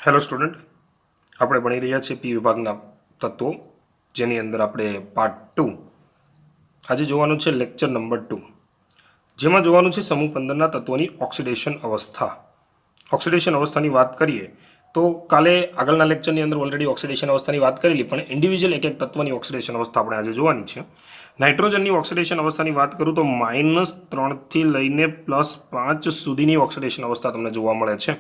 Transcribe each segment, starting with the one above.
Hello student, આપણે ભણી રહ્યા છીએ પી વિભાગના તત્વો, જેની અંદર આપણે પાર્ટ 2 આજે જોવાનું છે લેક્ચર નંબર 2, જેમાં જોવાનું છે સમૂહ 15ના તત્વોની ઓક્સિડેશન અવસ્થા. ઓક્સિડેશન અવસ્થાની વાત કરીએ તો કાલે આગળના લેક્ચરની અંદર ઓલરેડી ઓક્સિડેશન અવસ્થાની વાત કરેલી, પણ ઇન્ડિવિજ્યુઅલ એક એક તત્વની ઓક્સિડેશન અવસ્થા આપણે આજે જોવાની છે. નાઇટ્રોજનની ઓક્સિડેશન અવસ્થાની વાત કરું તો -3 થી લઈને +5 સુધીની ઓક્સિડેશન અવસ્થા તમને જોવા મળે છે.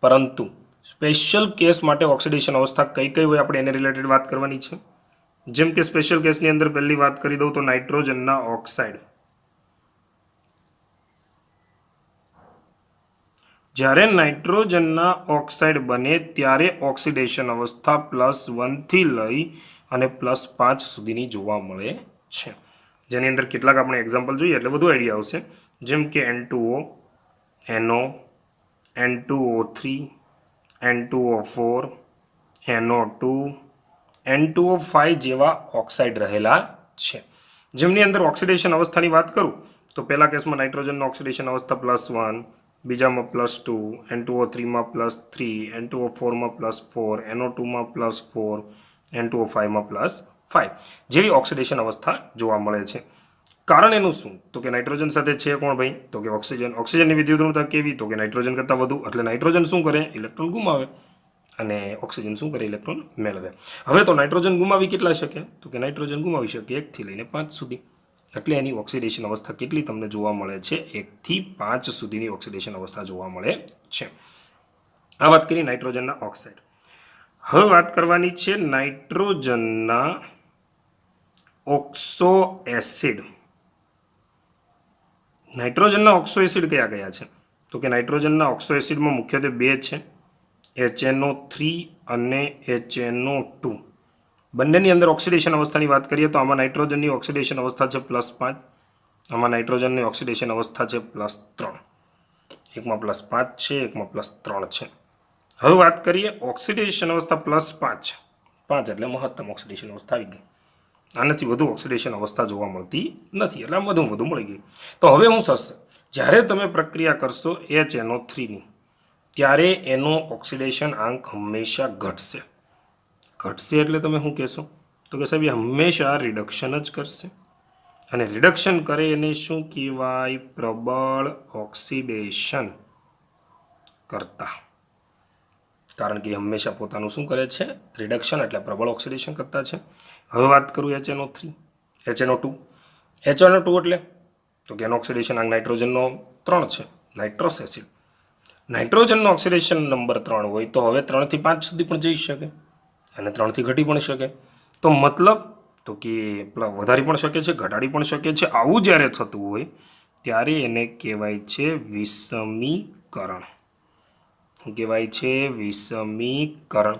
પરંતુ સ્પેશિયલ કેસ માટે ઓક્સિડેશન અવસ્થા કઈ કઈ હોય આપણે એને રિલેટેડ વાત કરવાની છે. જેમ કે સ્પેશિયલ કેસની અંદર પહેલી વાત કરી દઉં તો નાઇટ્રોજનના ઓક્સાઇડ. જ્યારે નાઇટ્રોજનના ઓક્સાઇડ બને ત્યારે ઓક્સિડેશન અવસ્થા +1 થી લઈ અને +5 સુધીની જોવા મળે છે. જેની અંદર કેટલાક આપણે એક્ઝામ્પલ જોઈએ એટલે વધુ આઈડિયા આવશે. જેમ કે N2O, NO, N2O3, N2O4, NO2, N2O5 જેવા ઓક્સાઇડ રહેલા છે. જેમની અંદર ઓક્સિડેશન અવસ્થાની વાત કરું તો પહેલા કેસમાં નાઇટ્રોજનનો ઓક્સિડેશન અવસ્થા +1, બીજામાં +2, N2O3માં +3, N2O4માં +4, NO2માં +4, N2O5માં +5 જેવી ઓક્સિડેશન અવસ્થા જોવા મળે છે. કારણ એનું શું? તો કે નાઇટ્રોજન સાથે છે કોણ ભાઈ? તો કે ઓક્સિજન. ઓક્સિજનની વિદ્યુતઋણતા કેવી? તો કે નાઇટ્રોજન કરતાં વધુ. એટલે નાઇટ્રોજન શું કરે? ઇલેક્ટ્રોન ગુમાવે. અને ઓક્સિજન શું કરે? ઇલેક્ટ્રોન મેળવે. હવે તો નાઇટ્રોજન ગુમાવી કેટલા શકે? તો કે નાઇટ્રોજન ગુમાવી શકે 1 થી લઈને 5 સુધી. એટલે એની ઓક્સિડેશન અવસ્થા કેટલી તમને જોવા મળે છે? 1 થી 5 સુધીની ઓક્સિડેશન અવસ્થા જોવા મળે છે. આ વાત કરી નાઇટ્રોજનના ઓક્સાઇડ. હવે વાત કરવાની છે નાઇટ્રોજનના ઓક્સો એસિડ. નાઇટ્રોજનના ઓક્સો એસિડ કયા કયા છે? તો કે નાઇટ્રોજનના ઓક્સો એસિડમાં મુખ્યત્વે બે છે, HNO3 અને HNO2. બંનેની અંદર ઓક્સિડેશન અવસ્થાની વાત કરીએ તો આમાં નાઇટ્રોજનની ઓક્સિડેશન અવસ્થા છે +5, આમાં નાઇટ્રોજનની ઓક્સિડેશન અવસ્થા છે +3. એકમાં +5 છે, એકમાં +3 છે. હવે વાત કરીએ ઓક્સિડેશન અવસ્થા +5. 5 એટલે મહત્તમ ઓક્સિડેશન અવસ્થા આવી ગઈ. આનાથી વધુ ઓક્સિડેશન અવસ્થા જોવા મળતી નથી, એટલે આમ વધુ મળી ગઈ. તો હવે શું થશે? જ્યારે તમે પ્રક્રિયા કરશો HNO3ની, ત્યારે એનો ઓક્સિડેશન આંક હંમેશા ઘટશે. ઘટશે એટલે તમે શું કહેશો? તો કે સાહેબ એ હંમેશા રિડક્શન જ કરશે. અને રિડક્શન કરે એને શું કહેવાય? પ્રબળ ઓક્સિડેશન કરતા. કારણ કે હંમેશા પોતાનું શું કરે છે? રિડક્શન, એટલે પ્રબળ ઓક્સિડેશન કરતા છે. હવે વાત કરું HNO2. HNO2 એટલે તો કે એનો ઓક્સિડેશન આંક નાઇટ્રોજનનો 3 છે, નાઇટ્રોસ એસિડ. નાઇટ્રોજનનો ઓક્સિડેશન નંબર 3 હોય તો હવે 3 થી 5 સુધી પણ જઈ શકે અને 3 થી ઘટી પણ શકે. તો મતલબ તો કે વધારી પણ શકે છે, ઘટાડી પણ શકે છે. આવું જ્યારે થતું હોય ત્યારે એને કહેવાય છે વિષમીકરણ. કહેવાય છે વિષમીકરણ.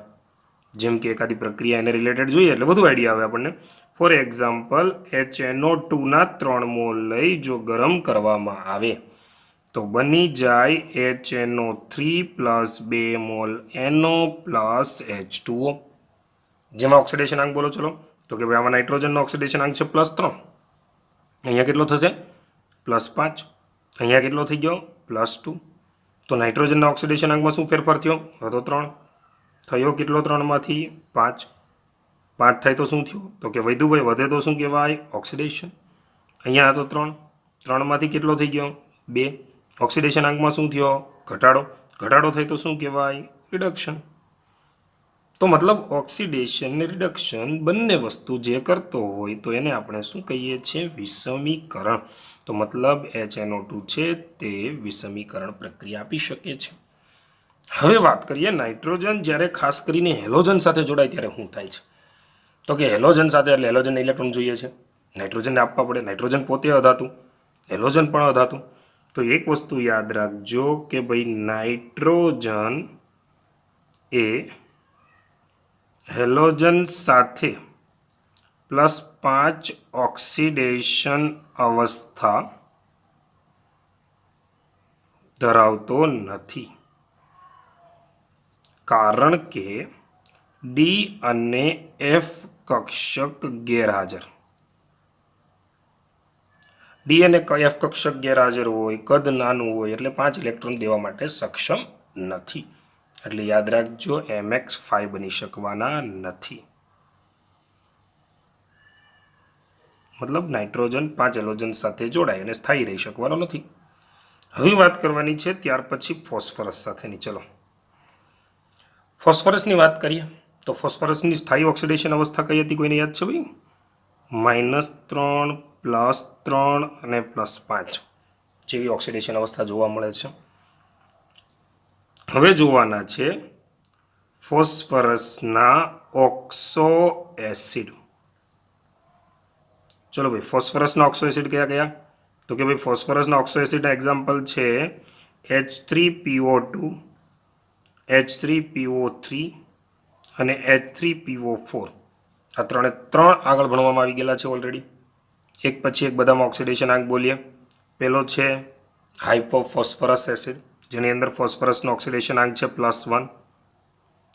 જેમ કે એકાદી પ્રક્રિયા એને રિલેટેડ જોઈએ એટલે વધુ આઈડિયા આવે આપણને. ફોર એક્ઝામ્પલ, HNO2ના 3 મોલ લઈ જો ગરમ કરવામાં આવે તો બની જાય HNO3 + 2 મોલ NO + H2O. જેમાં ઓક્સિડેશન આંક બોલો ચલો. તો કે ભાઈ આમાં નાઇટ્રોજનનો ઓક્સિડેશન આંક છે +3. અહીંયા કેટલો થશે? +5. અહીંયા કેટલો થઈ ગયો? +2. તો નાઇટ્રોજનના ઓક્સિડેશન આંકમાં શું ફેરફાર થયો? હતો 3. થયો કેટલો? 3માંથી 5. 5 થાય તો શું થયું? તો કે વધુ ભાઈ વધે તો શું કહેવાય? ઓક્સિડેશન. અહીંયા હતો 3. 3માંથી કેટલો થઈ ગયો? 2. ઓક્સિડેશન આંકમાં શું થયો? ઘટાડો. ઘટાડો થાય તો શું કહેવાય? રિડક્શન. તો મતલબ ઓક્સિડેશન ને રિડક્શન બંને વસ્તુ જે કરતો હોય તો એને આપણે શું કહીએ છીએ? વિષમીકરણ. તો મતલબ HNO2 છે તે વિષમીકરણ પ્રક્રિયા આપી શકે છે. હવે વાત કરીએ નાઇટ્રોજન જ્યારે ખાસ કરીને હેલોજન સાથે જોડાય ત્યારે શું થાય છે? તો કે હેલોજન સાથે એટલે હેલોજનને ઇલેક્ટ્રોન જોઈએ છે, નાઇટ્રોજનને આપવા પડે. નાઇટ્રોજન પોતે અધાતું, હેલોજન પણ અધાતું. તો એક વસ્તુ યાદ રાખજો કે ભાઈ નાઇટ્રોજન એ હેલોજન સાથે +5 ઓક્સિડેશન અવસ્થા ધરાવતો નથી. કારણ કે ડી અને એફ કક્ષક ગેરહાજર. ડી અને એફ કક્ષક ગેરહાજર હોય, કદ નાનું હોય એટલે 5 ઇલેક્ટ્રોન દેવા માટે સક્ષમ નથી. એટલે યાદ રાખજો MX5 બની શકવાના નથી. મતલબ નાઇટ્રોજન 5 હેલોજન સાથે જોડાય અને સ્થાયી રહી શકવાનો નથી. હવે વાત કરવાની છે ત્યાર પછી ફોસ્ફરસ સાથેની. ચલો ફોસ્ફરસની વાત કરીએ તો ફોસ્ફરસની સ્થાયી ઓક્સિડેશન અવસ્થા કઈ હતી, કોઈને યાદ છે ભાઈ? -3 +3 અને +5 જેવી ઓક્સિડેશન અવસ્થા જોવા મળે છે. હવે જોવાના છે ફોસ્ફરસના ઓક્સો એસિડ. ચલો ભાઈ ફોસ્ફરસના ઓક્સો એસિડ કયા કયા? તો કે ભાઈ ફોસ્ફરસના ઓક્સો એસિડના એક્ઝામ્પલ છે H3PO2, H3PO3 અને H3PO4. આ ત્રણે ત્રણ આગળ ભણવામાં આવી ગયેલા છે ઓલરેડી. એક પછી એક બધામાં ઓક્સિડેશન આંક બોલીએ. પહેલો છે હાઇપોફોસ્ફરસ એસિડ, જેની અંદર ફોસ્ફરસનો ઓક્સિડેશન આંક છે +1.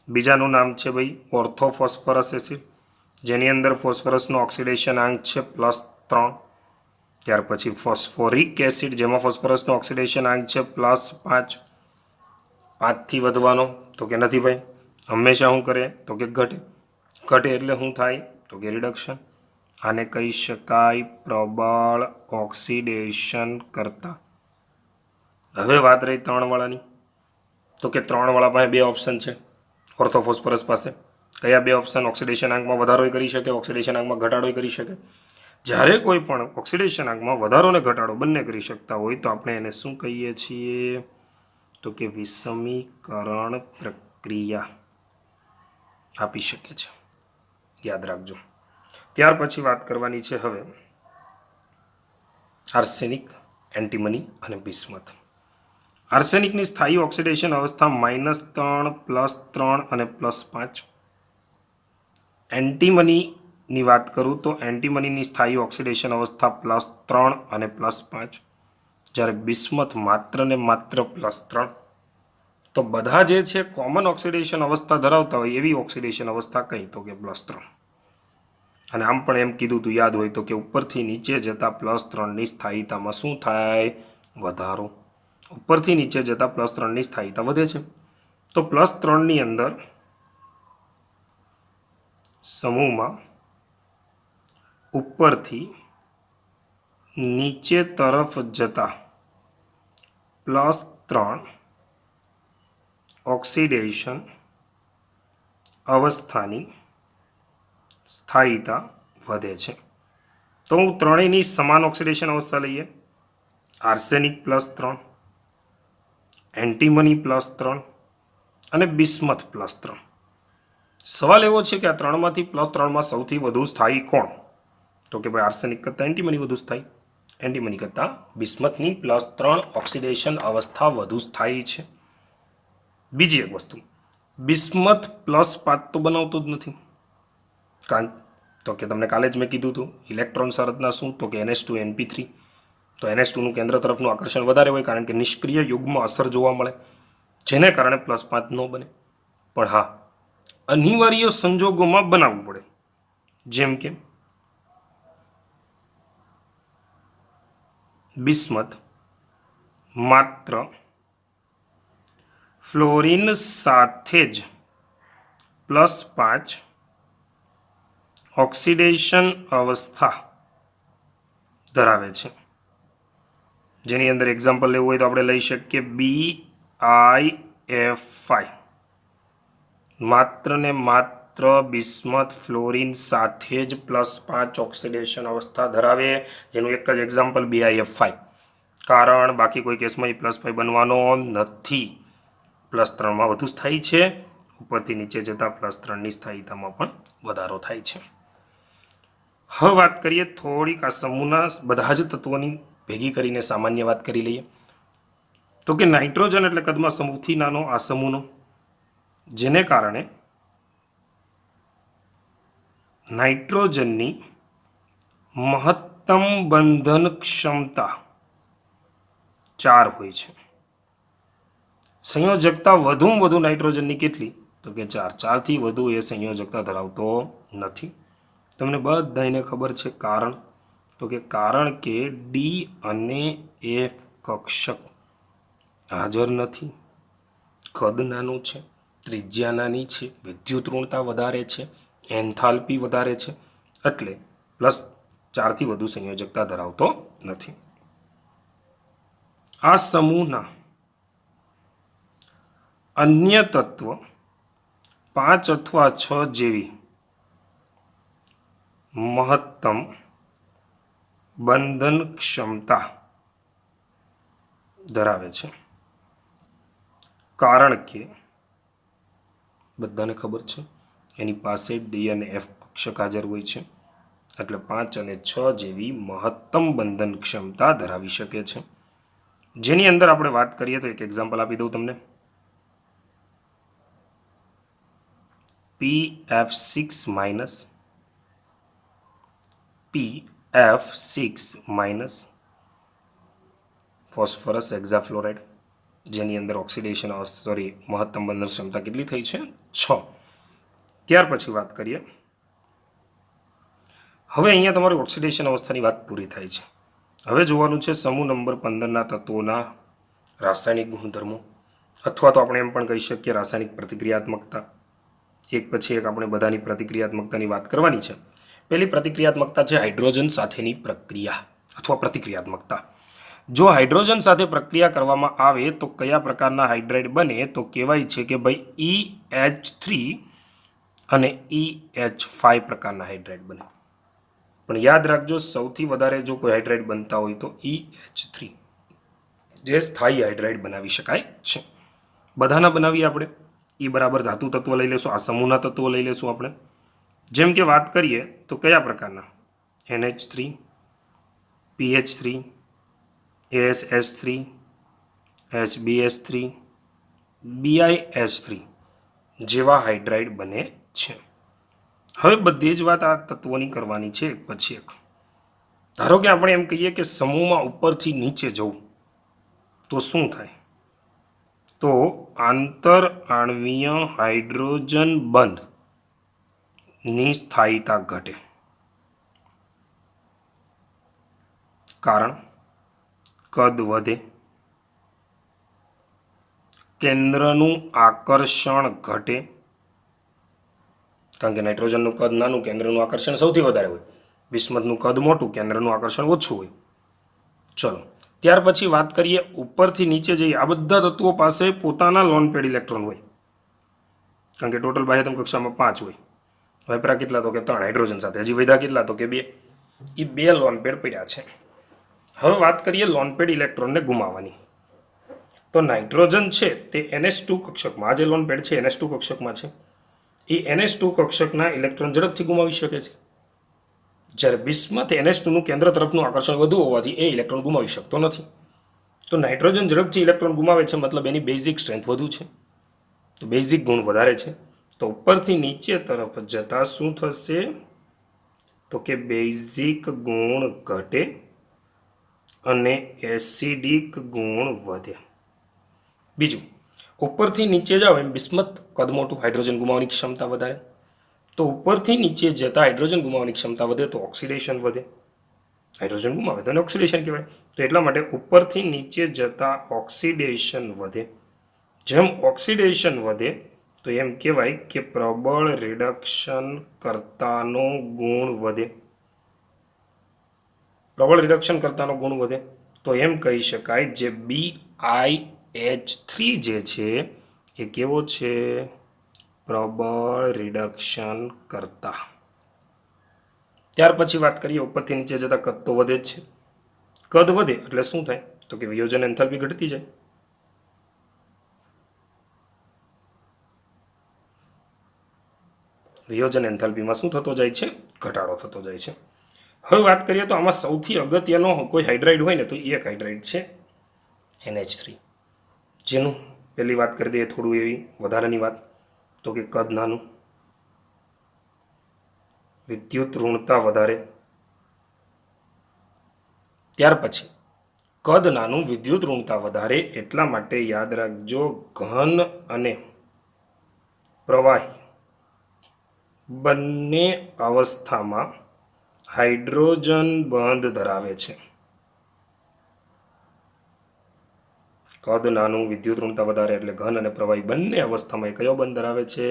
બીજાનું નામ છે ભાઈ ઓર્થોફોસ્ફરસ એસિડ, જેની અંદર ફોસ્ફરસનો ઓક્સિડેશન આંક છે +3. ત્યાર પછી ફોસ્ફોરિક એસિડ, જેમાં ફોસ્ફરસનો ઓક્સિડેશન આંક છે +5. 5થી વધવાનો તો કે નથી ભાઈ, હંમેશા શું કરે તો કે ઘટે. ઘટે એટલે શું થાય તો કે રિડક્શન. આને કહી શકાય પ્રબળ ઓક્સિડેશન કરતા. હવે વાત રહી 3 વાળાની. તો કે 3 વાળા પાસે 2 ઓપ્શન છે ઓર્થોફોસ્ફરસ પાસે. કયા 2 ઓપ્શન? ઓક્સિડેશન આંકમાં વધારો કરી શકે, ઓક્સિડેશન આંકમાં ઘટાડો કરી શકે. જ્યારે કોઈ પણ ઓક્સિડેશન આંકમાં વધારો અને ઘટાડો બંને કરી શકતા હોય તો આપણે એને શું કહીએ છીએ તો કે વિષમીકરણ પ્રક્રિયા આપી શકે છે. યાદ રાખજો. ત્યાર પછી વાત કરવાની છે હવે આર્સેનિક, એન્ટીમની અને બિસ્મથ. આર્સેનિકની સ્થાયી ઓક્સિડેશન અવસ્થા -3 +3 અને +5. એન્ટીમનીની વાત કરું તો એન્ટીમનીની સ્થાયી ઓક્સિડેશન અવસ્થા +3 અને +5. જ્યારે બિસ્મથ માત્ર ને માત્ર +3. તો બધા જે છે કોમન ઓક્સિડેશન અવસ્થા ધરાવતા હોય એવી ઓક્સિડેશન અવસ્થા કઈ તો કે +3. અને આમ પણ એમ કીધું તું યાદ હોય તો કે ઉપરથી નીચે જતા +3ની સ્થાયીતામાં શું થાય? વધારો. ઉપરથી નીચે જતા +3ની સ્થાયીતા વધે છે. તો +3ની અંદર સમૂહમાં ઉપરથી નીચે તરફ જતા +3 ઓક્સિડેશન અવસ્થાની સ્થાયીતા વધે છે. તો હું ત્રણેયની સમાન ઓક્સિડેશન અવસ્થા લઈએ. આર્સેનિક +3, એન્ટીમની +3 અને બિસ્મથ +3. સવાલ એવો છે કે આ ત્રણમાંથી +3માં સૌથી વધુ સ્થાયી કોણ? તો કે ભાઈ આર્સેનિક કરતાં એન્ટીમની વધુ સ્થાયી, એન્ટીમની કરતાં બિસ્મથની +3 ઓક્સિડેશન અવસ્થા વધુ સ્થાયી છે. બીજી એક વસ્તુ, બિસ્મથ +5 તો બનાવતો જ નથી. કારણ તો કે તમને કાલે જ મેં કીધું હતું ઇલેક્ટ્રોન શરતના શું તો કે NH2 NP3. તો NH2નું કેન્દ્ર તરફનું આકર્ષણ વધારે હોય કારણ કે નિષ્ક્રિય યુગ્મ અસર જોવા મળે, જેને કારણે +5 ન બને. પણ હા, અનિવાર્ય સંજોગોમાં બનાવવું પડે. જેમ કે બિસ્મથ માત્ર ફ્લોરિન સાથે જ +5 ઓક્સિડેશન અવસ્થા ધરાવે છે. જેની અંદર એક્ઝામ્પલ લેવું હોય તો આપણે લઈ શકીએ BiF5. માત્ર ને માત્ર બિસ્મથ ફ્લોરિન સાથે જ +5 ઓક્સિડેશન અવસ્થા ધરાવે, જેનું એક જ એક્ઝામ્પલ BiF5. કારણ બાકી કોઈ કેસમાં +5 બનવાનો નથી. +3માં વધુ સ્થાયી છે. ઉપરથી નીચે જતા +3ની સ્થાયીતામાં પણ વધારો થાય છે. હવે વાત કરીએ થોડીક આ સમૂહના બધા જ તત્વોની ભેગી કરીને સામાન્ય વાત કરી લઈએ. તો કે નાઇટ્રોજન એટલે કદમાં સૌથી નાનો આ સમૂહનો, જેને કારણે નાઇટ્રોજનની મહત્તમ બંધન ક્ષમતા 4 હોય છે. સંયોજકતા વધુમાં વધુ નાઇટ્રોજનની કેટલી તો કે 4. 4થી વધુ એ સંયોજકતા ધરાવતો નથી. તમને બધાને ખબર છે કારણ તો કે કારણ કે ડી અને એફ કક્ષક હાજર નથી, કદ નાનું છે. ત્રિજ્યા નાની છે, વિદ્યુત ઋણતા વધારે છે, એન્થાલ્પી વધારે છે, એટલે +4થી વધુ સંયોજકતા ધરાવતો નથી. આ સમૂહના અન્ય તત્વ 5 અથવા 6 જેવી મહત્તમ બંધન ક્ષમતા ધરાવે છે, કારણ કે બધાને ખબર છે એની પાસે ડી અને એફ કક્ષક હાજર હોય છે, એટલે 5 અને 6 જેવી મહત્તમ બંધન ક્ષમતા ધરાવી શકે છે. જેની અંદર આપણે વાત કરીએ તો એક એક્ઝામ્પલ આપી દઉં તમને. PF6- ફોસ્ફરસ હેક્ઝાફ્લોરાઇડ, જેની અંદર ઓક્સિડેશન મહત્તમ બંધન ક્ષમતા કેટલી થઈ છે? 6. ત્યાર પછી વાત કરીએ, હવે અહીંયા તમારી ઓક્સિડેશન અવસ્થાની વાત પૂરી થાય છે. હવે જોવાનું છે સમૂહ નંબર 15ના તત્વોના રાસાયણિક ગુણધર્મો, અથવા તો આપણે એમ પણ કહી શકીએ રાસાયણિક પ્રતિક્રિયાત્મકતા. એક પછી એક આપણે બધાની પ્રતિક્રિયાત્મકતાની વાત કરવાની છે. પહેલી પ્રતિક્રિયાત્મકતા છે હાઇડ્રોજન સાથેની પ્રક્રિયા અથવા પ્રતિક્રિયાત્મકતા. જો હાઇડ્રોજન સાથે પ્રક્રિયા કરવામાં આવે તો કયા પ્રકારના હાઇડ્રાઇડ બને? તો કહેવાય છે કે ભાઈ EH3 અને EH5 પ્રકારના હાઇડ્રાઇડ બને. પણ યાદ રાખજો, સૌથી વધારે જો કોઈ હાઇડ્રાઇડ બનતા હોય તો EH3, જે સ્થાયી હાઇડ્રાઇડ બનાવી શકાય છે. બધાના બનાવીએ આપણે. E બરાબર ધાતુ તત્વ લઈ લેશું, આ સમૂહના તત્વો લઈ લેશું આપણે. જેમ કે વાત કરીએ તો કયા પ્રકારના? NH3, PH3, ASH3, HBS3, BiH3 જેવા હાઇડ્રાઇડ બને છે. હવે બધી જ વાત આ તત્વોની કરવાની છે એક પછી એક. ધારો કે આપણે એમ કહીએ કે સમૂહમાં ઉપરથી નીચે જવું તો શું થાય? તો આંતર આણ્વીય હાઇડ્રોજન બંધની સ્થાયીતા ઘટે. કારણ કદ વધે, કેન્દ્રનું આકર્ષણ ઘટે, કારણ કે નાઇટ્રોજનનું કદ નાનું, કેન્દ્રનું આકર્ષણ સૌથી વધારે હોય. બિસ્મથનું કદ મોટું, કેન્દ્રનું આકર્ષણ ઓછું હોય. ચલો, ત્યાર પછી વાત કરીએ ઉપરથી નીચે જઈએ. આ બધા તત્વો પાસે પોતાના લોન પેડ ઇલેક્ટ્રોન હોય, કારણ કે ટોટલ બાહ્યતમ કક્ષામાં 5 હોય. વાપરા કેટલા? તો કે 3 હાઇડ્રોજન સાથે. હજી વધ્યા કેટલા? તો કે 2. એ 2 લોન પેડ પડ્યા છે. હવે વાત કરીએ લોન પેડ ઇલેક્ટ્રોનને ગુમાવવાની. તો નાઇટ્રોજન છે તે NH2 કક્ષકમાં, આ જે લોન પેડ છે NH2 કક્ષકમાં છે, એ NH2 કક્ષકના ઇલેક્ટ્રોન ઝડપથી ગુમાવી શકે છે. જ્યારે બિસ્મથ NH2નું કેન્દ્ર તરફનું આકર્ષણ વધુ હોવાથી એ ઇલેક્ટ્રોન ગુમાવી શકતો નથી. તો નાઇટ્રોજન ઝડપથી ઇલેક્ટ્રોન ગુમાવે છે, મતલબ એની બેઝિક સ્ટ્રેન્થ વધુ છે, તો બેઝિક ગુણ વધારે છે. તો ઉપરથી નીચે તરફ જતા શું થશે? તો કે બેઝિક ગુણ ઘટે અને એસિડિક ગુણ વધે. બીજું, ઉપરથી નીચે જાઓ એમ બિસ્મથ કદ મોટું, હાઇડ્રોજન ગુમાવવાની ક્ષમતા વધારે. તો ઉપરથી નીચે જતા હાઇડ્રોજન ગુમાવવાની ક્ષમતા વધે તો ઓક્સિડેશન વધે. હાઇડ્રોજન ગુમાવે તો ઓક્સિડેશન કહેવાય. તો એટલા માટે ઉપરથી નીચે જતા ઓક્સિડેશન વધે. જેમ ઓક્સિડેશન વધે તો એમ કહેવાય કે પ્રબળ રિડક્શન કર્તાનો ગુણ વધે. પ્રબળ રિડક્શન કર્તાનો ગુણ વધે તો એમ કહી શકાય જે BiH3 જે છે એ કેવો છે? પ્રબળ રિડક્શન કરતા. ત્યાર પછી વાત કરીએ ઉપરથી નીચે જતા કદ તો વધે જ છે. કદ વધે એટલે શું થાય? તો કે વિયોજન એન્થાલ્પી ઘટતી જાય. વિયોજન એન્થાલ્પીમાં શું થતો જાય છે? ઘટાડો થતો જાય છે. હવે વાત કરીએ તો આમાં સૌથી અગત્યનો કોઈ હાઇડ્રાઇડ હોય ને તો એક હાઇડ્રાઇડ છે NH3, જેનું પહેલી વાત કરી દઈએ થોડું એવી વધારાની વાત, તો કે કદ નાનું, વિદ્યુત ઋણતા વધારે. ત્યાર પછી કદ નાનું, વિદ્યુત ઋણતા વધારે, એટલા માટે યાદ રાખજો ઘન અને પ્રવાહી બંને અવસ્થામાં હાઇડ્રોજન બંધ ધરાવે છે. કદ નાનું, વિદ્યુત ઋણતા વધારે, એટલે ઘન અને પ્રવાહી બંને અવસ્થામાં એ કયો બંધ ધરાવે છે?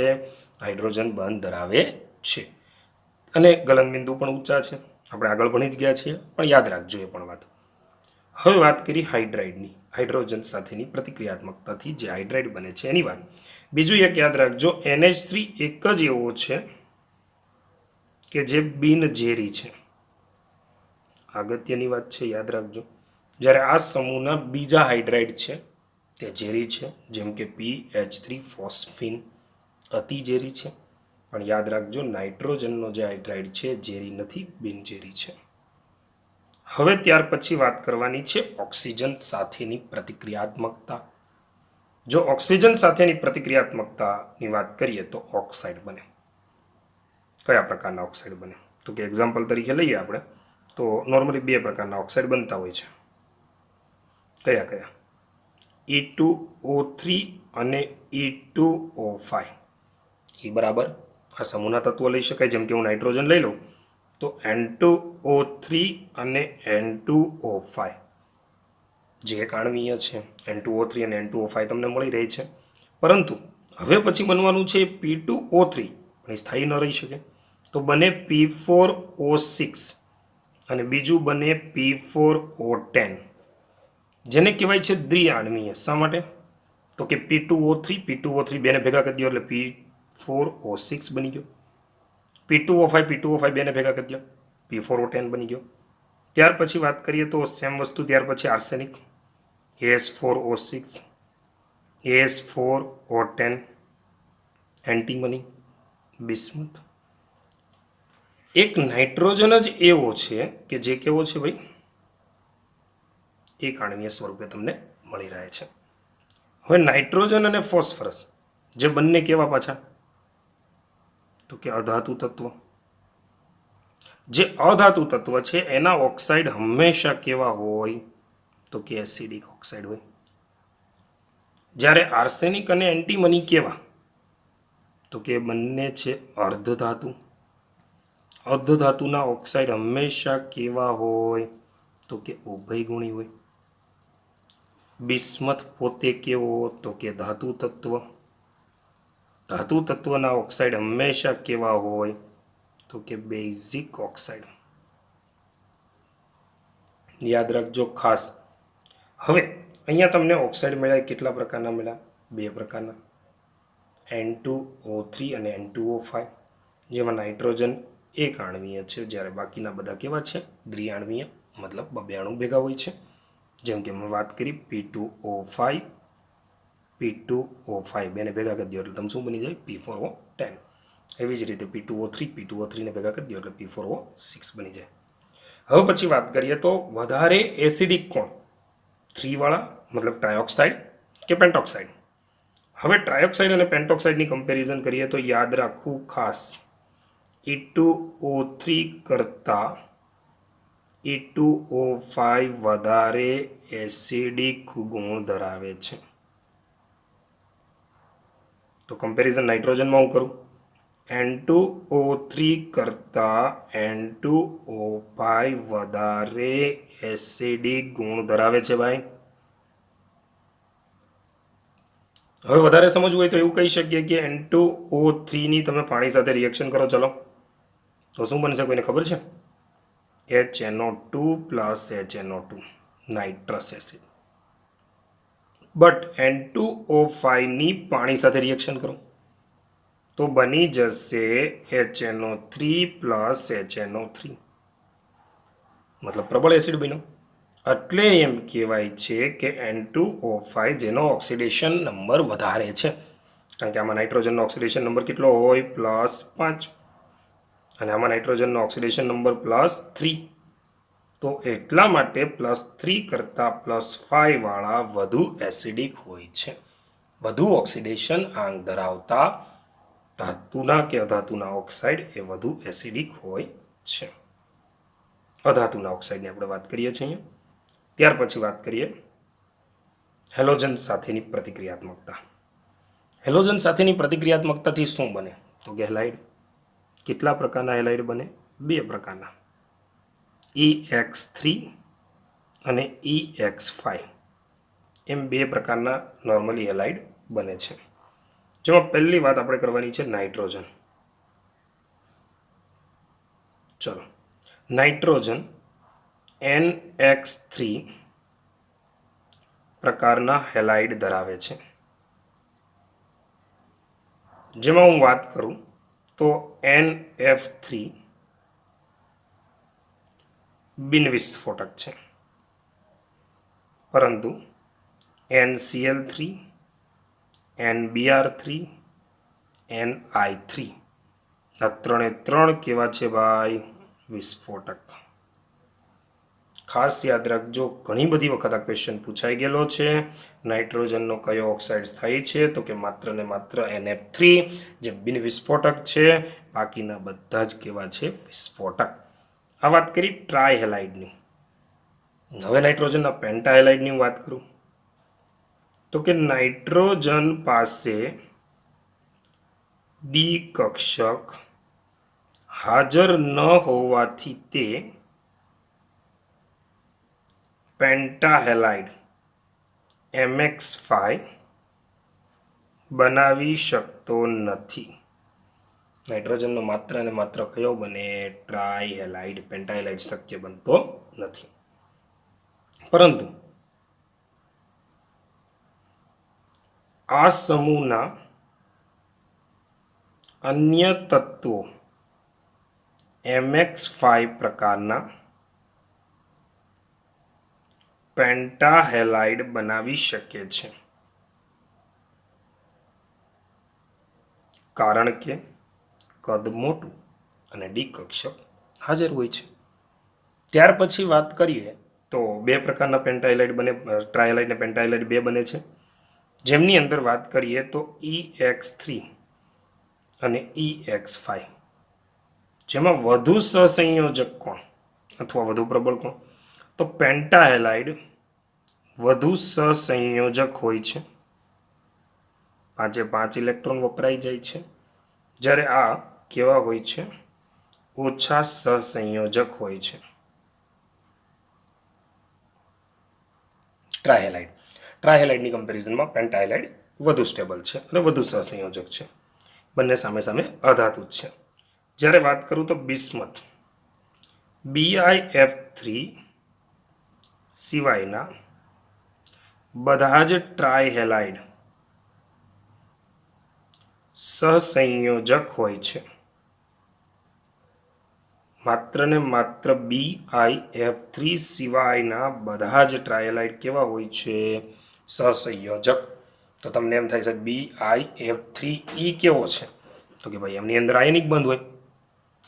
હાઇડ્રોજન બંધ ધરાવે છે. અને ગલનબિંદુ પણ ઊંચા છે, આપણે આગળ ભણી જ ગયા છીએ, પણ યાદ રાખજો એ પણ વાત. હવે વાત કરી હાઇડ્રાઇડની, હાઇડ્રોજન સાથેની પ્રતિક્રિયાત્મકતાથી જે હાઇડ્રાઇડ બને છે એની વાત. બીજું એક યાદ રાખજો, NH3 એક જ એવો છે કે જે બિનઝેરી છે. અગત્યની વાત છે, યાદ રાખજો. જ્યારે આ સમૂહના બીજા હાઇડ્રાઇડ છે તે ઝેરી છે, જેમ કે PH3 ફોસ્ફીન અતિ ઝેરી છે. પણ યાદ રાખજો, નાઇટ્રોજનનો જે હાઇડ્રાઇડ છે ઝેરી નથી, બિનઝેરી છે. હવે ત્યાર પછી વાત કરવાની છે ઓક્સિજન સાથેની પ્રતિક્રિયાત્મકતા. જો ઓક્સિજન સાથેની પ્રતિક્રિયાત્મકતાની વાત કરીએ તો ઓક્સાઇડ બને. કયા પ્રકારના ઓક્સાઇડ બને? તો કે એક્ઝામ્પલ તરીકે લઈએ આપણે, તો નોર્મલી બે પ્રકારના ઓક્સાઇડ બનતા હોય છે. કયા કયા? E2O3 અને E2O5. એ બરાબર આ સમૂહના તત્વો લઈ શકાય. જેમ કે હું નાઇટ્રોજન લઈ લઉં તો N2O3 અને N2O5 જે એક આણ્વીય છે. N2O3 અને N2O5 તમને મળી રહી છે. પરંતુ હવે પછી બનવાનું છે P2O3, પણ એ સ્થાયી ન રહી શકે, તો બને P4O6 અને બીજું બને P4O10, જેને કહેવાય છે દ્વિઆણ્વીય. શા માટે? તો કે P2O3 બેને ભેગા કરી દો એટલે P4O6 બની ગયો. P2O5 બેને ભેગા કરી દો, P4O10 બની ગયો. ત્યાર પછી વાત કરીએ તો સેમ વસ્તુ, ત્યાર પછી arsenic, AS4O6, AS4O10, antimony, bismuth. એક નાઇટ્રોજન જ એવો છે કે જે કેવો છે ભાઈ? એક આણ્વીય સ્વરૂપે તમને મળી રહે છે. હવે નાઇટ્રોજન અને ફોસ્ફરસ જે બંને કેવા પાછા? તો કે અધાતુ તત્વ. જે અધાતુ તત્વ છે એના ઓક્સાઇડ હંમેશા કેવા હોય? તો કે એસિડિક ઓક્સાઇડ હોય. જ્યારે આર્સેનિક અને એન્ટીમની કેવા? તો કે બંને છે અર્ધધાતુ. અર્ધધાતુના ઓક્સાઇડ હંમેશા કેવા હોય? તો કે ઉભયગુણી હોય. બિસ્મથ પોતે કેવો? તો કે ધાતુ તત્વ. ધાતુ તત્વના ઓક્સાઇડ હંમેશા કેવા હોય? તો કે બેઝિક ઓક્સાઇડ. યાદ રાખજો ખાસ. હવે અહીંયા તમને ઓક્સાઇડ મળ્યા, કેટલા પ્રકારના મળ્યા? બે પ્રકારના, N2O3 અને N2O5, જેમાં નાઇટ્રોજન એક આણ્વીય છે, જ્યારે બાકીના બધા કેવા છે? દ્વિઆણ્વીય, મતલબ બબે અણુ ભેગા હોય છે. જેમ કે મેં વાત કરી P2O5 બેને ભેગા કરી દો એટલે તમે શું બની જાય? P4O10. એવી જ રીતે P2O3 ને ભેગા કરી દો એટલે P4O6 બની જાય. હવે પછી વાત કરીએ તો વધારે એસિડિક કોણ? 3 વાળા, મતલબ ટ્રાયોક્સાઇડ કે પેન્ટોક્સાઇડ? હવે ટ્રાયોક્સાઇડ અને પેન્ટોક્સાઇડની કમ્પેરિઝન કરીએ તો યાદ રાખવું ખાસ, E2O3 કરતાં E2O5 વધારે એસિડિક ગુણ ધરાવે છે. તો કમ્પેરિઝન નાઇટ્રોજનમાં હું કરું, N2O3 કરતાં N2O5 વધારે એસિડિક ગુણ ધરાવે છે ભાઈ. હવે વધારે સમજવું હોય તો એવું કહી શકીએ કે N2O3 ની તમે પાણી સાથે રિએક્શન કરો, ચલો તો શું બનશે? કોઈને ખબર છે? HNO2 plus HNO2, nitrous acid. But N2O5 ની પાણી સાથે રિએક્શન કરો તો બની જશે HNO3 પ્લસ HNO3, મતલબ પ્રબળ એસિડ બન્યો. એટલે એમ કહેવાય છે કે N2O5 જેનો ઓક્સિડેશન નંબર વધારે છે, કારણ કે આમાં નાઇટ્રોજનનો ઓક્સિડેશન નંબર કેટલો હોય? +5, અને આમાં નાઇટ્રોજનનો ઓક્સિડેશન નંબર +3. તો એટલા માટે +3 કરતાં +5 વાળા વધુ એસિડિક હોય છે. વધુ ઓક્સિડેશન આંક ધરાવતા ધાતુના કે અધાતુના ઓક્સાઇડ એ વધુ એસિડિક હોય છે. અધાતુના ઓક્સાઇડની આપણે વાત કરીએ છીએ અહીંયા. ત્યાર પછી વાત કરીએ હેલોજન સાથેની પ્રતિક્રિયાત્મકતા. હેલોજન સાથેની પ્રતિક્રિયાત્મકતાથી શું બને? તો કે હેલાઇડ. કેટલા પ્રકારના હેલાઇડ બને? બે પ્રકારના, EX3 અને EX5. એમ બે પ્રકારના નોર્મલી હેલાઇડ બને છે. જેમાં પહેલી વાત આપણે કરવાની છે નાઇટ્રોજન. ચલો, નાઇટ્રોજન NX3 પ્રકારના હેલાઇડ ધરાવે છે. જેમાં હું વાત કરું તો NF3 બિનવિસ્ફોટક છે, પરંતુ NCl3, NBr3, Ni3 આ ત્રણ કેવા છે ભાઈ? વિસ્ફોટક. ખાસ યાદ રાખજો, ઘણી બધી વખત આ ક્વેશ્ચન પૂછાઈ ગયેલો છે. નાઇટ્રોજનનો કયો ઓક્સાઇડ સ્થાયી છે? તો કે માત્ર ને માત્ર NF3 જે બિન વિસ્ફોટક છે. બાકીના બધા જ કેવા છે? વિસ્ફોટક. આ વાત કરી ટ્રાય હેલાઇડની. હવે નાઇટ્રોજનના પેન્ટા હેલાઇડની વાત કરું તો કે નાઇટ્રોજન પાસે ડી કક્ષક હાજર ન હોવાથી તે પેન્ટાહેલાઇડ MX5 બનાવી શકતો નથી. નાઇટ્રોજનનો માત્ર અને માત્ર કયો બને? ટ્રાયહેલાઇડ. પેન્ટાહેલાઇડ શક્ય બનતો નથી. પરંતુ આ સમૂહના અન્ય તત્વો MX5 પ્રકારના પેન્ટાહેલાઇડ બનાવી શકે છે, કારણ કે કદ મોટું અને ડી કક્ષક હાજર હોય છે. ત્યાર પછી વાત કરીએ તો બે પ્રકારના પેન્ટાહેલાઇડ બને, ટ્રાયહેલાઇડ અને પેન્ટાહેલાઇડ બે બને છે. જેમની અંદર વાત કરીએ તો EX3 અને EX5. જેમાં વધુ સહસંયોજક કોણ અથવા વધુ પ્રબળ કોણ? તો પેન્ટાહેલાઇડ વધુ સહસંયોજક હોય છે, 5 ઇલેક્ટ્રોન વપરાઈ જાય છે. જ્યારે આ કેવા હોય છે? ઓછા સહસંયોજક હોય છે. ટ્રાયહેલાઇડની કમ્પેરિઝનમાં પેન્ટાહેલાઇડ વધુ સ્ટેબલ છે અને વધુ સહસંયોજક છે. બંને સામે સામે અધાતુ જ છે. જ્યારે વાત કરું તો બિસ્મથ, BiF3 સિવાયના બધા જ ટ્રાયહેલાઇડ સહસંયોજક હોય છે. માત્ર ને માત્ર BiF3 સિવાયના બધા જ ટ્રાયહેલાઇડ કેવા હોય છે? સહસંયોજક. તો તમને એમ થાય છે BiF3E કેવો છે? તો કે ભાઈ એમની અંદર આયનિક બંધ હોય.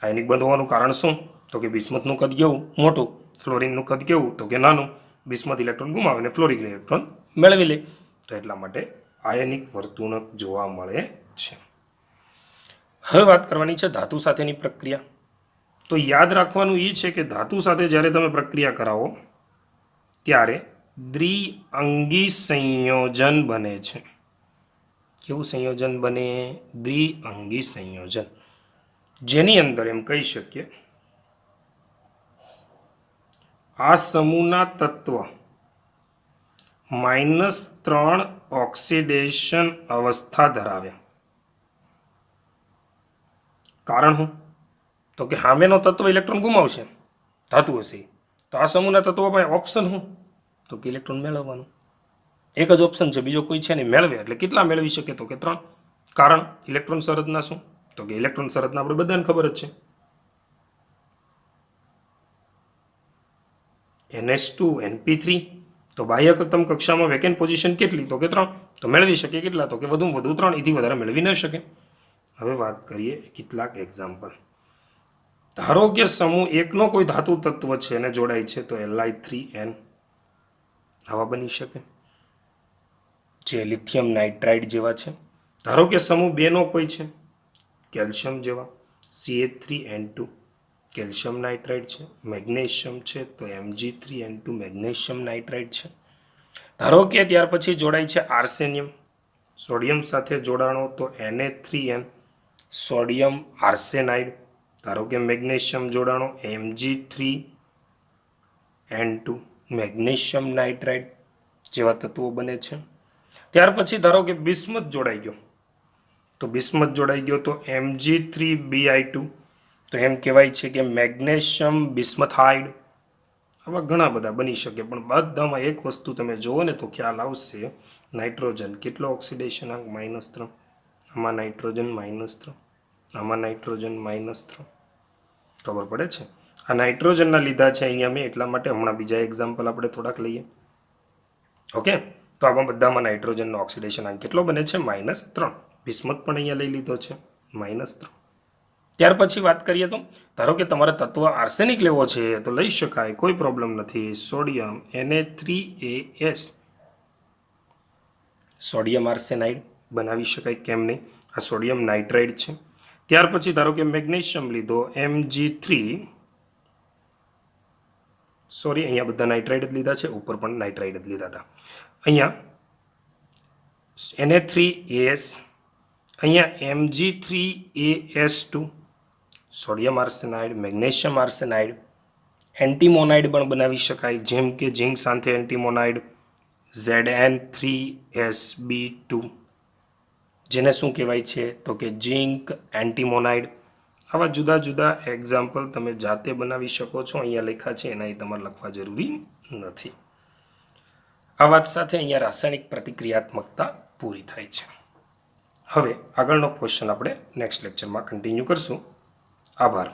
આયનિક બંધ હોવાનું કારણ શું? તો કે બિસ્મથનું કદ કેવું? મોટું. ફ્લોરિનનું કદ કેવું? તો કે નાનું. બિસ્મથ ઇલેક્ટ્રોન ગુમાવે અને ફ્લોરિન ઇલેક્ટ્રોન મેળવી લે. તો એટલા માટે આયનિક વર્તણૂક જોવા મળે છે. હવે વાત કરવાની છે ધાતુ સાથેની પ્રક્રિયા. તો યાદ રાખવાનું એ છે કે ધાતુ સાથે જ્યારે તમે પ્રક્રિયા કરાવો ત્યારે દ્વિઅંગી સંયોજન બને છે. કેવું સંયોજન બને? દ્વિઅંગી સંયોજન. જેની અંદર એમ કહી શકીએ આ સમૂહના તત્વ -3 ઓક્સિડેશન અવસ્થા ધરાવે. કારણ શું? તો કે સામેનો તત્વ ઇલેક્ટ્રોન ગુમાવશે, ધાતુ હશે. તો આ સમૂહના તત્વો પાસે ઓપ્શન શું? તો કે ઇલેક્ટ્રોન મેળવવાનું. એક જ ઓપ્શન છે, બીજો કોઈ છે નહીં. મેળવે એટલે કેટલા મેળવી શકે? તો કે 3. કારણ ઇલેક્ટ્રોન સંરચના શું? તો કે ઇલેક્ટ્રોન સંરચના આપણે બધાને ખબર જ છે, NH2 NP3. તો બાહ્ય તમ કક્ષામાં વેકેન્ટ પોઝિશન કેટલી? તો કે 3. તો મેળવી શકે કેટલા? તો કે વધુમાં વધુ 3. એથી વધારે મેળવી ન શકે. હવે વાત કરીએ કેટલાક એક્ઝામ્પલ. ધારો કે સમૂહ એકનો કોઈ ધાતુ તત્વ છે અને જોડાય છે, તો Li3N આવા બની શકે, જે લિથિયમ નાઇટ્રાઇડ જેવા છે. ધારો કે સમૂહ 2નો કોઈ છે, કેલ્શિયમ જેવા, CH3N2 કેલ્શિયમ નાઇટ્રાઇડ છે. મેગ્નેશિયમ છે તો Mg3N2 મેગ્નેશિયમ નાઇટ્રાઇડ છે. ધારો કે ત્યાર પછી જોડાય છે આર્સેનિયમ, સોડિયમ સાથે જોડાણો તો Na3N સોડિયમ આર્સેનાઇડ. ધારો કે મેગ્નેશિયમ જોડાણો Mg3N2 મેગ્નેશિયમ નાઇટ્રાઇડ. જેવા તત્વો બને છે. ત્યાર પછી ધારો કે બિસ્મથ જોડાઈ ગયો, તો બિસ્મથ જોડાઈ ગયો તો Mg3Bi2, તો એમ કહેવાય છે કે મેગ્નેશિયમ બિસ્મથાઇડ. આવા ઘણા બધા બની શકે, પણ બધામાં એક વસ્તુ તમે જુઓ ને તો ખ્યાલ આવશે. નાઇટ્રોજન કેટલો ઓક્સિડેશન અંક? -3. આમાં નાઇટ્રોજન -3, આમાં નાઇટ્રોજન -3. ખબર પડે છે? આ નાઇટ્રોજનના લીધા છે અહીંયા મેં, એટલા માટે હમણાં બીજા એક્ઝામ્પલ આપણે થોડાક લઈએ. ઓકે, તો આમાં બધામાં નાઇટ્રોજનનો ઓક્સિડેશન અંક કેટલો બને છે? -3. બિસ્મથ પણ અહીંયા લઈ લીધો છે, -3. ત્યાર પછી વાત કરીએ તો ધારો કે તમારે તત્વ આર્સેનિક લેવો છે તો લઈ શકાય, કોઈ પ્રોબ્લેમ નથી. સોડિયમ Na3As, સોડિયમ આર્સેનાઇડ બનાવી શકાય, કેમ નહીં? આ સોડિયમ નાઇટ્રાઇડ છે. ત્યાર પછી ધારો કે મેગ્નેશિયમ લીધો Mg3, સોરી અહીંયા બધા નાઇટ્રાઇડ જ લીધા છે, ઉપર પણ નાઇટ્રાઇડ જ લીધા હતા. અહીંયા Na3As, અહીંયા Mg3As2, sodium arsenide, magnesium arsenide. Antimonide પણ બનાવી શકાય, જેમ કે ઝિંક સાથે એન્ટીમોનાઇડ Zn3Sb2, જેને શું કહેવાય છે તો કે ઝિંક એન્ટીમોનાઇડ. આવા જુદા જુદા એક્ઝામ્પલ તમે જાતે બનાવી શકો છો, અહીંયા લખ્યા છે એના તમારે લખવા જરૂરી નથી. આ વાત સાથે અહીંયા રાસાયણિક પ્રતિક્રિયાત્મકતા પૂરી થાય છે. હવે આગળનો ક્વેશ્ચન આપણે નેક્સ્ટ લેક્ચરમાં કન્ટિન્યુ કરશું. આભાર.